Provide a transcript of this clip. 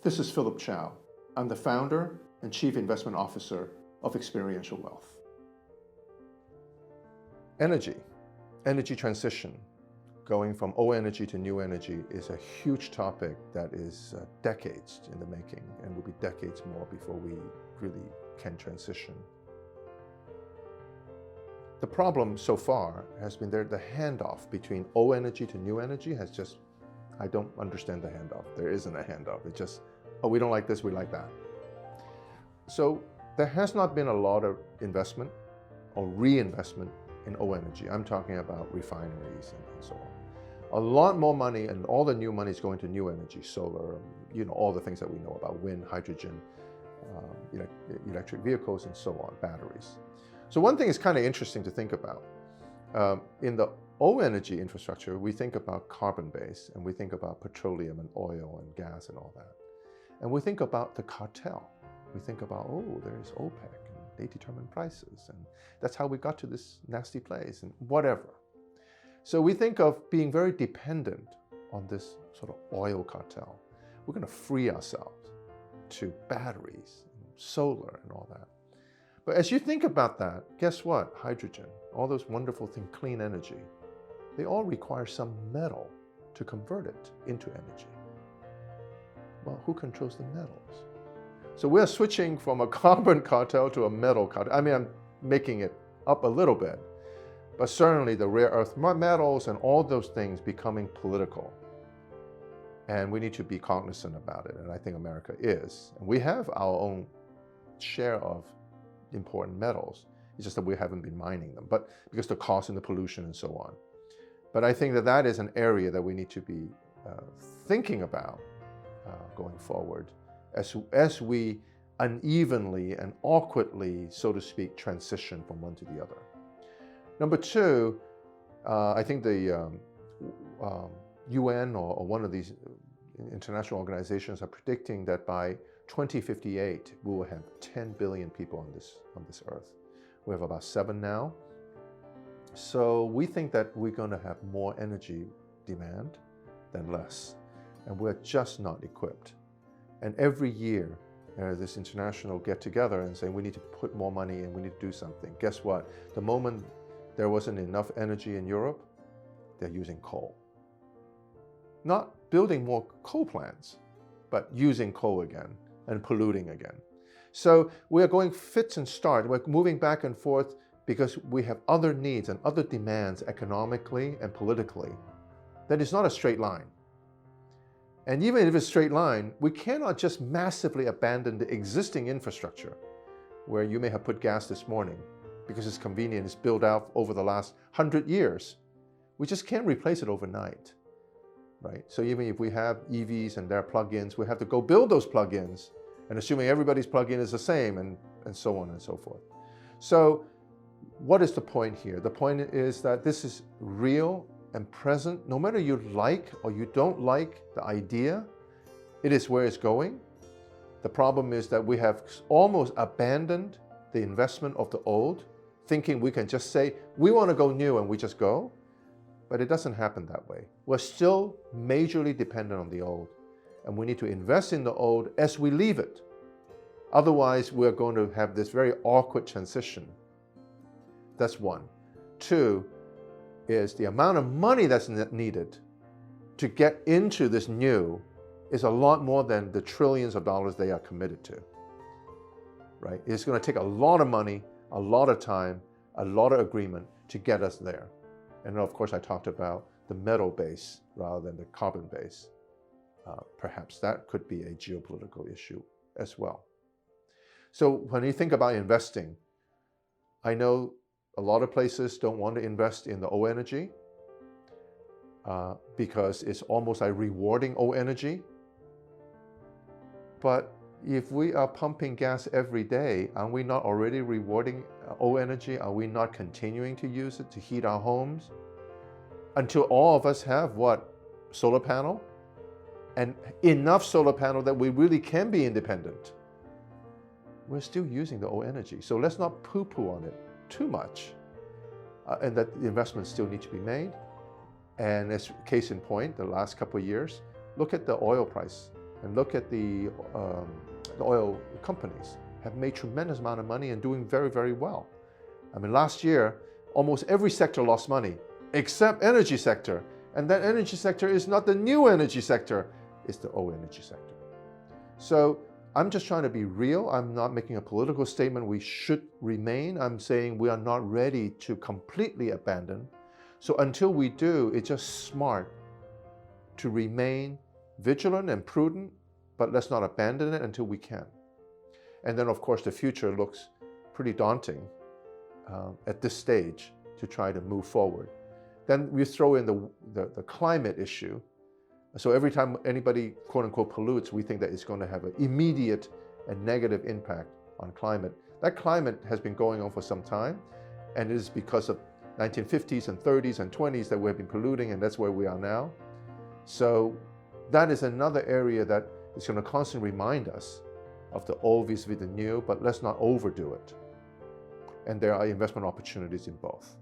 This is Philip Chow. I'm the founder and chief investment officer of Experiential Wealth. Energy transition, going from old energy to new energy is a huge topic that is decades in the making and will be decades more before we really can transition. The problem so far has been the handoff between old energy to new energy has just, I don't understand the handoff. There isn't a handoff. It's just, oh, we don't like this, we like that. So there has not been a lot of investment or reinvestment in old energy. I'm talking about refineries and so on. A lot more money and all the new money is going to new energy, solar, all the things that we know about, wind, hydrogen, electric vehicles and so on, batteries. So one thing is kind of interesting to think about. In the old energy infrastructure, we think about carbon-based and we think about petroleum and oil and gas and all that. And we think about the cartel. We think about, oh, there's OPEC and they determine prices and that's how we got to this nasty place and whatever. So we think of being very dependent on this sort of oil cartel. We're going to free ourselves to batteries, and solar and all that. But as you think about that, guess what? Hydrogen, all those wonderful things, clean energy, they all require some metal to convert it into energy. Well, who controls the metals? So we're switching from a carbon cartel to a metal cartel. I mean, I'm making it up a little bit, but certainly the rare earth metals and all those things becoming political. And we need to be cognizant about it, and I think America is. And we have our own share of important metals. It's just that we haven't been mining them, but because the cost and the pollution and so on. But I think that that is an area that we need to be thinking about going forward as we unevenly and awkwardly, so to speak, transition from one to the other. Number two, I think the UN or one of these international organizations are predicting that by 2058, we will have 10 billion people on this earth. We have about 7 now. So we think that we're going to have more energy demand than less. And we're just not equipped. And every year, this international get together and say, we need to put more money and we need to do something. Guess what? The moment there wasn't enough energy in Europe, they're using coal. Not building more coal plants, but using coal again and polluting again. So we are going fits and starts. We're moving back and forth because we have other needs and other demands economically and politically. That is not a straight line. And even if it's a straight line, we cannot just massively abandon the existing infrastructure where you may have put gas this morning because it's convenient, it's built out over the last 100 years. We just can't replace it overnight, right? So even if we have EVs and their plug-ins, we have to go build those plug-ins, and assuming everybody's plug-in is the same and so on and so forth. So what is the point here? The point is that this is real and present. No matter you like or you don't like the idea, it is where it's going. The problem is that we have almost abandoned the investment of the old, thinking we can just say, we want to go new and we just go. But it doesn't happen that way. We're still majorly dependent on the old, and we need to invest in the old as we leave it. Otherwise, we're going to have this very awkward transition. That's one. Two is the amount of money that's needed to get into this new is a lot more than the trillions of dollars they are committed to, right? It's going to take a lot of money, a lot of time, a lot of agreement to get us there. And of course, I talked about the metal base rather than the carbon base. Perhaps that could be a geopolitical issue as well. So when you think about investing, I know a lot of places don't want to invest in the old energy because it's almost like rewarding old energy. But if we are pumping gas every day, are we not already rewarding old energy? Are we not continuing to use it to heat our homes? Until all of us have what? Solar panel? And enough solar panel that we really can be independent. We're still using the old energy. So let's not poo-poo on it too much. And that the investments still need to be made. And as case in point, the last couple of years, look at the oil price. and look at the oil companies have made tremendous amount of money and doing very, very well. I mean, last year, almost every sector lost money except energy sector. And that energy sector is not the new energy sector, it's the old energy sector. So I'm just trying to be real. I'm not making a political statement we should remain. I'm saying we are not ready to completely abandon. So until we do, it's just smart to remain vigilant and prudent, but let's not abandon it until we can. And then, of course, the future looks pretty daunting at this stage to try to move forward. Then we throw in the climate issue. So every time anybody, quote unquote, pollutes, we think that it's going to have an immediate and negative impact on climate. That climate has been going on for some time, and it is because of 1950s and 30s and 20s that we've been polluting, and that's where we are now. So that is another area that is going to constantly remind us of the old vis-a-vis the new, but let's not overdo it. And there are investment opportunities in both.